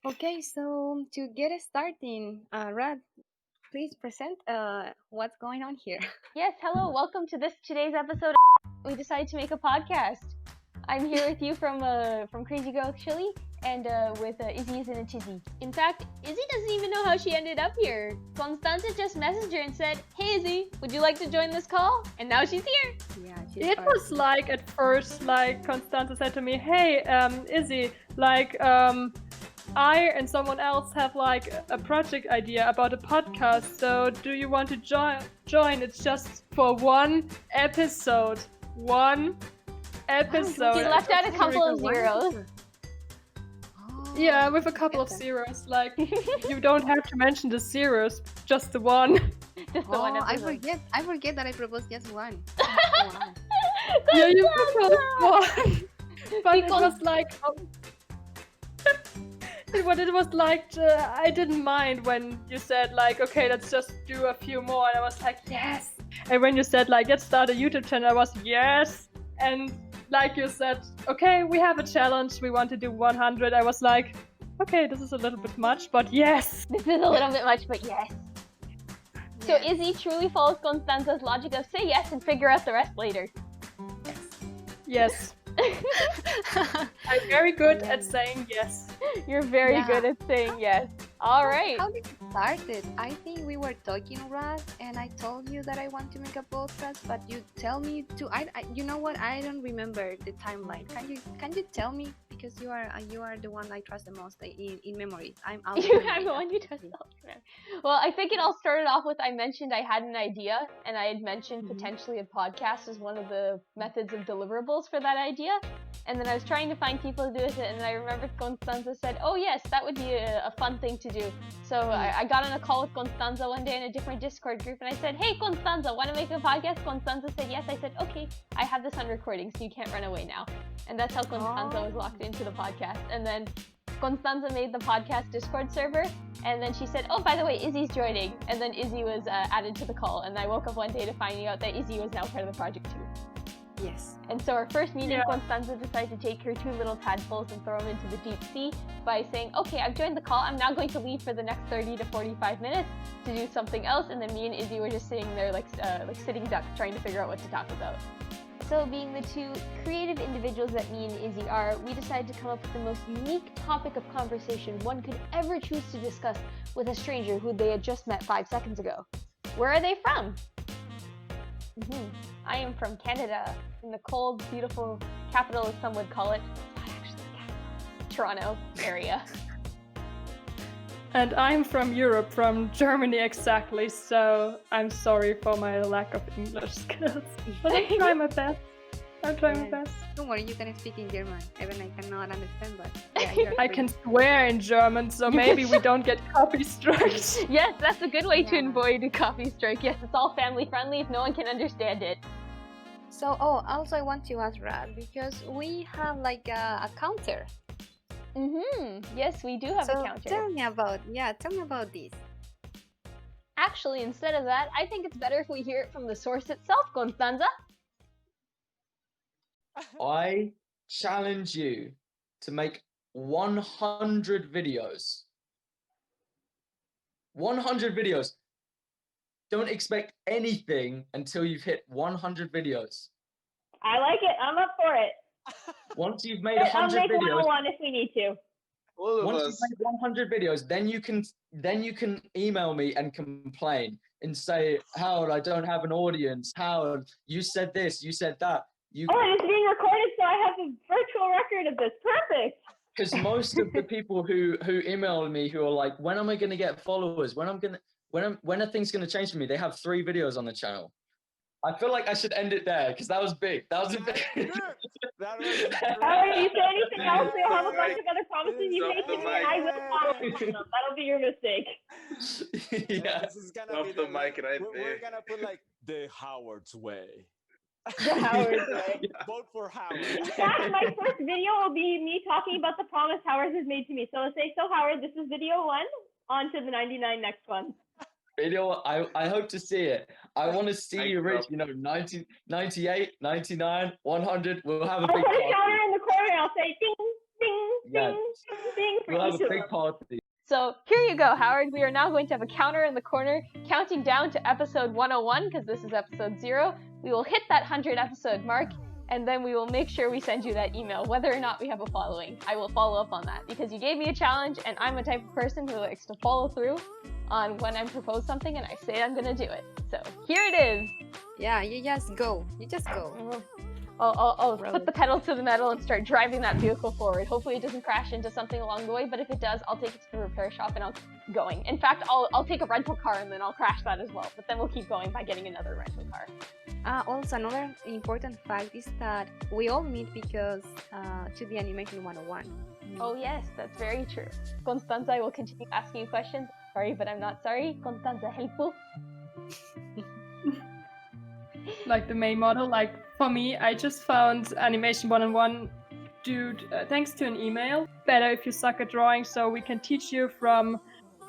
Okay, so to get it starting, Rad, please present what's going on here. Yes, hello, welcome to today's episode. We decided to make a podcast. I'm here with you from Crazy Girl Chili and with Izzy and a Tizzy. In fact, Izzy doesn't even know how she ended up here. Constanza just messaged her and said, "Hey Izzy, would you like to join this call?" And now she's here. Yeah, It was like at first, like Constanza said to me, "Hey, Izzy, I and someone else have like a project idea about a podcast. So do you want to join? It's just for one episode. One episode." She left out a couple of zeros. Oh, Yeah, with a couple of okay. zeros. Like you don't have to mention the zeros, just the one. Just the one Oh, episode. I forget that I proposed just one. Wow. Yeah, you proposed one, but it was like. It was like I didn't mind when you said like, okay, let's just do a few more, and I was like, yes. And when you said like, let's start a YouTube channel, I was yes. And like you said, okay, we have a challenge, we want to do 100. I was like, okay, this is a little bit much, but yes. This is a little bit much, but yes. So Yes. Izzy truly follows Constanza's logic of say yes and figure out the rest later. Yes. I'm very good at saying yes. You're very Yeah. good at saying yes. All right. How did it started? I think we were talking, Rad, and I told you that I want to make a podcast, but you tell me to. You know what? I don't remember the timeline. Can you tell me, because you are the one I trust the most in memory. I'm out. I'm the one you trust. Well, I think it all started off with I mentioned I had an idea, and I had mentioned Mhm. potentially a podcast as one of the methods of deliverables for that idea. And then I was trying to find people to do with it, and I remembered Constanza said, "Oh yes, that would be a fun thing to do." So I got on a call with Constanza one day in a different Discord group, and I said, "Hey Constanza, want to make a podcast?" Constanza said yes. I said, "Okay, I have this on recording, so you can't run away now." And that's how Constanza was locked into the podcast. And then Constanza made the podcast Discord server, and then she said, "Oh, by the way, Izzy's joining." And then Izzy was added to the call, and I woke up one day to finding out that Izzy was now part of the project too. Yes. And so our first meeting, Yeah. Constanza decided to take her two little tadpoles and throw them into the deep sea by saying, "Okay, I've joined the call. I'm now going to leave for the next 30 to 45 minutes to do something else." And then me and Izzy were just sitting there like sitting ducks trying to figure out what to talk about. So being the two creative individuals that me and Izzy are, we decided to come up with the most unique topic of conversation one could ever choose to discuss with a stranger who they had just met 5 seconds ago. Where are they from? I am from Canada, in the cold, beautiful capital, as some would call it. Not actually the capital. Toronto area. And I'm from Europe, from Germany exactly, so I'm sorry for my lack of English skills. But I'm trying my best. I'm trying my best. Don't worry, you can speak in German. Even I cannot understand, but yeah, you're I can swear in German, so maybe we don't get copy strikes. Yes, that's a good way to Yeah. avoid a copy strike. Yes, it's all family friendly if no one can understand it. So, also I want to ask Rad, because we have like a counter. Yes, we do have So a counter. tell me about this. Actually, instead of that, I think it's better if we hear it from the source itself, Constanza. I challenge you to make 100 videos. 100 videos. Don't expect anything until you've hit 100 videos. I like it. I'm up for it. Once you've made I'll 100 make videos, 101 if we need to. All of once us. you've made 100 videos, then you can email me and complain and say, "Howard, I don't have an audience. Howard, you said this, you said that." Oh, and it's being recorded, so I have a virtual record of this. Perfect. Because most of the people who email me who are like, "When am I going to get followers? When are things going to change for me?" They have 3 videos on the channel. I feel like I should end it there because that was big. That was a big. That was Howard, you say anything else? You'll have a bunch of other promises you Drop make the to me, and I will follow mic. them. That'll be your mistake. Yeah. This is gonna Drop be the mic right we're there. gonna put like the Howard's way. The Howard's way. Vote for Howard. In fact, my first video will be me talking about the promise Howard has made to me. So I'll say, "So Howard, this is video 1. On to the 99 next one." Video. I hope to see it. I want to see Mic you reach, drop. 90, 98, 99, 100. We'll have a I'll big put a party. counter in the corner. I'll say, "Ding, ding, Yeah. ding for We'll have each a of big them. party. So here you go, Howard. We are now going to have a counter in the corner counting down to episode 101 because this is episode 0. We will hit that 100 episode mark and then we will make sure we send you that email whether or not we have a following. I will follow up on that because you gave me a challenge and I'm a type of person who likes to follow through on when I propose something and I say I'm gonna do it. So here it is. Yeah, you just go. You just go. I'll Really? put the pedal to the metal and start driving that vehicle forward. Hopefully it doesn't crash into something along the way, but if it does, I'll take it to the repair shop and I'll keep going. In fact, I'll take a rental car and then I'll crash that as well, but then we'll keep going by getting another rental car. Also, another important fact is that we all meet because to the Animation 101. Oh yes, that's very true. Constanza, I will continue asking you questions. Sorry, but I'm not sorry. Constanza, helpful. Like the main model. Like for me, I just found Animation 101 dude thanks to an email. Better if you suck at drawing, so we can teach you from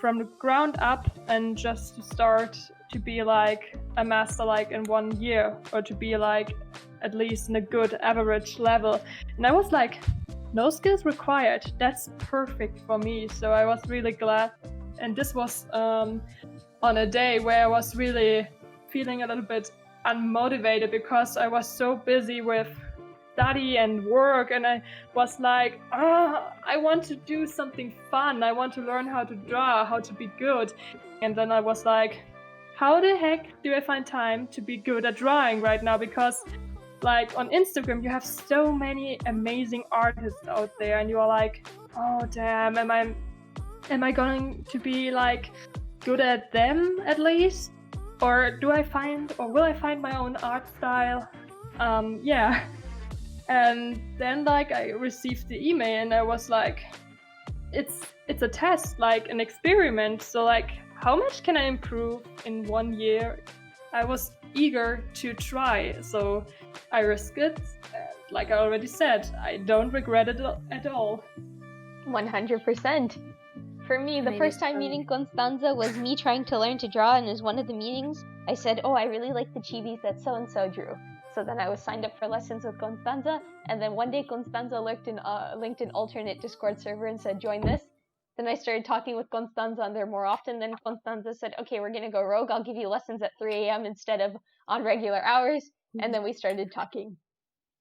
the ground up and just to start to be like a master like in 1 year, or to be like at least in a good average level. And I was like, no skills required. That's perfect for me. So I was really glad. And this was on a day where I was really feeling a little bit unmotivated because I was so busy with study and work, and I was like, I want to do something fun. I want to learn how to draw, how to be good. And then I was like, how the heck do I find time to be good at drawing right now? Because like on Instagram, you have so many amazing artists out there, and you're like, oh damn, am I going to be like good at them at least? Or will I find my own art style? Yeah. And then like I received the email and I was like, it's a test, like an experiment. So like, how much can I improve in 1 year? I was eager to try, so I risked it. Like I already said, I don't regret it at all. 100%. For me, the Maybe first time so. meeting Constanza was me trying to learn to draw, and as one of the meetings, I said, oh, I really like the chibis that so-and-so drew. So then I was signed up for lessons with Constanza, and then one day Constanza linked an alternate Discord server and said, join this. Then I started talking with Constanza on there more often, then Constanza said, okay, we're gonna go rogue, I'll give you lessons at 3 a.m. instead of on regular hours, and then we started talking.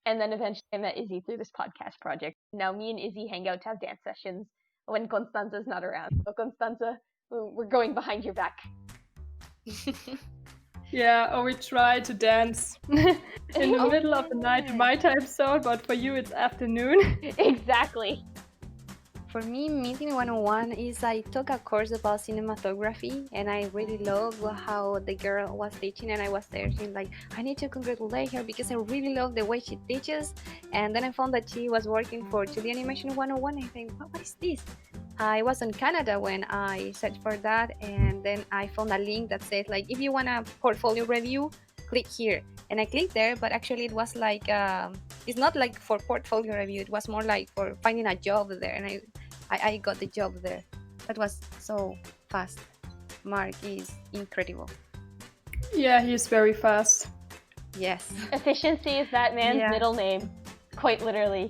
And then eventually I met Izzy through this podcast project. Now me and Izzy hang out to have dance sessions when Constanza's not around. So Constanza, we're going behind your back. Yeah, or we try to dance in the middle of the night in my time zone, but for you it's afternoon. Exactly. For me, Meeting 101 is I took a course about cinematography, and I really loved how the girl was teaching, and I was there saying like, I need to congratulate her because I really love the way she teaches. And then I found that she was working for 2D Animation 101, and I think, what is this? I was in Canada when I searched for that, and then I found a link that says like, if you want a portfolio review, click here. And I clicked there, but actually it was like, it's not like for portfolio review, it was more like for finding a job there, and I got the job there. That was so fast. Mark is incredible. Yeah, he's very fast. Yes. Efficiency is that man's middle name. Quite literally.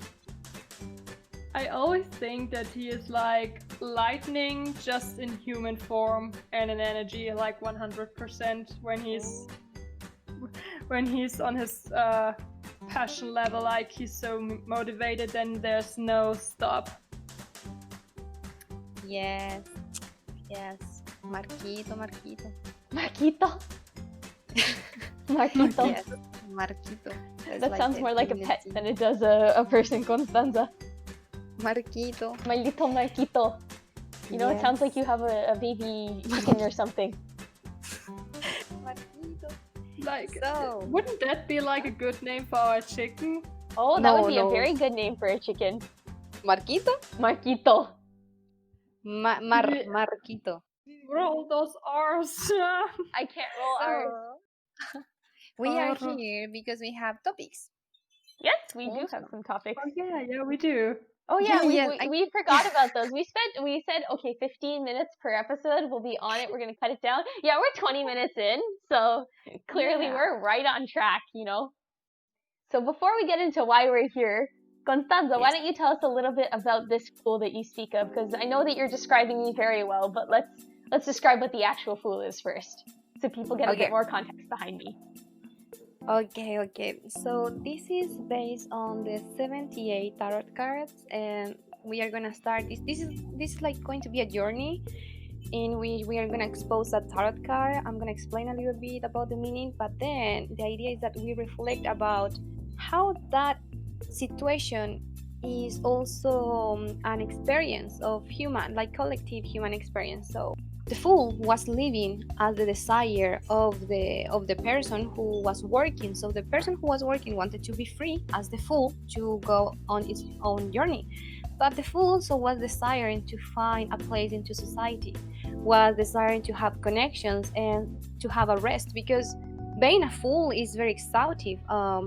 I always think that he is like lightning just in human form and in energy, like 100% when he's on his passion level, like he's so motivated and there's no stop. Yes. Marquito. Marquito. Marquito. Yes, Marquito. That sounds more like a pet than it does a person, Constanza. Marquito. My little Marquito. You know, it sounds like you have a baby chicken or something. Marquito. Like, So- wouldn't that be like a good name for our chicken? Oh, that No, would be a no. very good name for a chicken. Marquito? Marquito. Marquito. Roll those R's. I can't roll R's. We are Oh. here because we have topics. Yes, we do have some topics. Oh yeah, we do. Oh yeah, Yeah, we forgot about those. We said okay, 15 minutes per episode. We'll be on it. We're gonna cut it down. Yeah, we're 20 minutes in, so clearly Yeah. we're right on track, you know. So before we get into why we're here, Constanza, why Yes. don't you tell us a little bit about this fool that you speak of? Because I know that you're describing me very well, but let's describe what the actual fool is first, so people get a Okay. bit more context behind me. Okay. So this is based on the 78 tarot cards, and we are gonna start. This is like going to be a journey in which we are gonna expose a tarot card. I'm gonna explain a little bit about the meaning, but then the idea is that we reflect about how that situation is also an experience of human, like collective human experience. So the fool was living as the desire of the person who was working. So the person who was working wanted to be free as the fool to go on its own journey. But the fool also was desiring to find a place into society, was desiring to have connections and to have a rest, because being a fool is very exhaustive.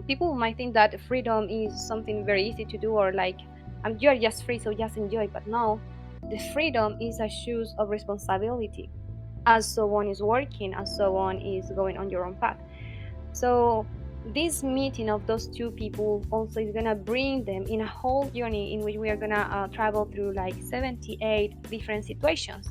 People might think that freedom is something very easy to do, or like you're just free, so just enjoy. But no, the freedom is a shoes of responsibility, as someone is working, as someone is going on your own path. So this meeting of those two people also is gonna bring them in a whole journey in which we are gonna travel through like 78 different situations.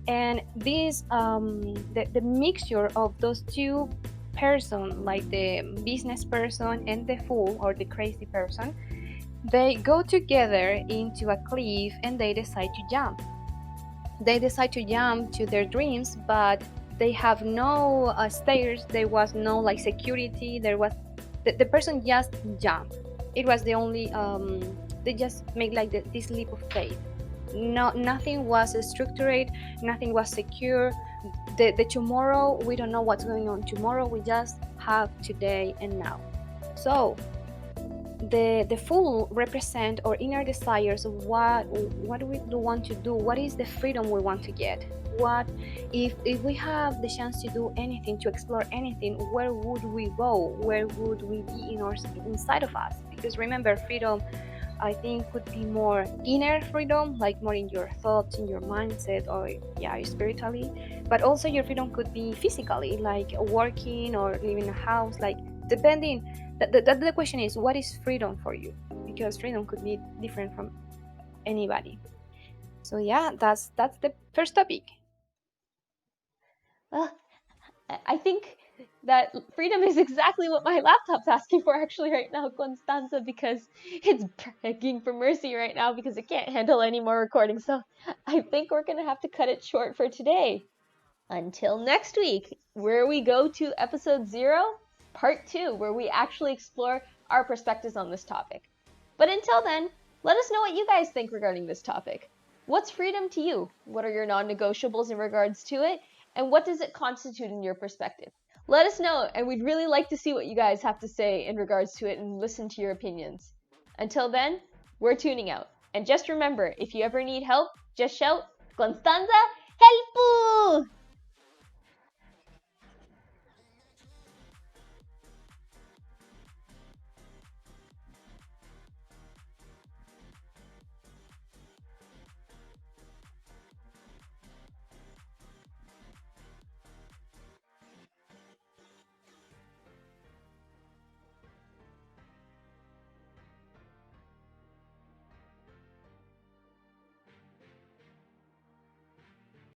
And this the mixture of those two persons, like the business person and the fool or the crazy person, they go together into a cliff and they decide to jump. They decide to jump to their dreams, but they have no stairs. There was no like security. There was the person just jumped. It was the only they just make like this leap of faith. No, nothing was structured, nothing was secure. The tomorrow, we don't know what's going on tomorrow. We just have today and now. So the fool represent our inner desires of what we do want to do, what is the freedom we want to get, what if we have the chance to do anything, to explore anything, where would we go, where would we be inside of us? Because remember, freedom, I think, could be more inner freedom, like more in your thoughts, in your mindset, or spiritually. But also your freedom could be physically, like working or living in a house, like depending. The question is, what is freedom for you? Because freedom could be different from anybody. So yeah, that's the first topic. Well, I think that freedom is exactly what my laptop's asking for actually right now, Constanza, because it's begging for mercy right now because it can't handle any more recordings. So I think we're gonna have to cut it short for today. Until next week, where we go to episode 0, part 2, where we actually explore our perspectives on this topic. But until then, let us know what you guys think regarding this topic. What's freedom to you? What are your non-negotiables in regards to it? And what does it constitute in your perspective? Let us know, and we'd really like to see what you guys have to say in regards to it and listen to your opinions. Until then, we're tuning out. And just remember, if you ever need help, just shout, Constanza, help!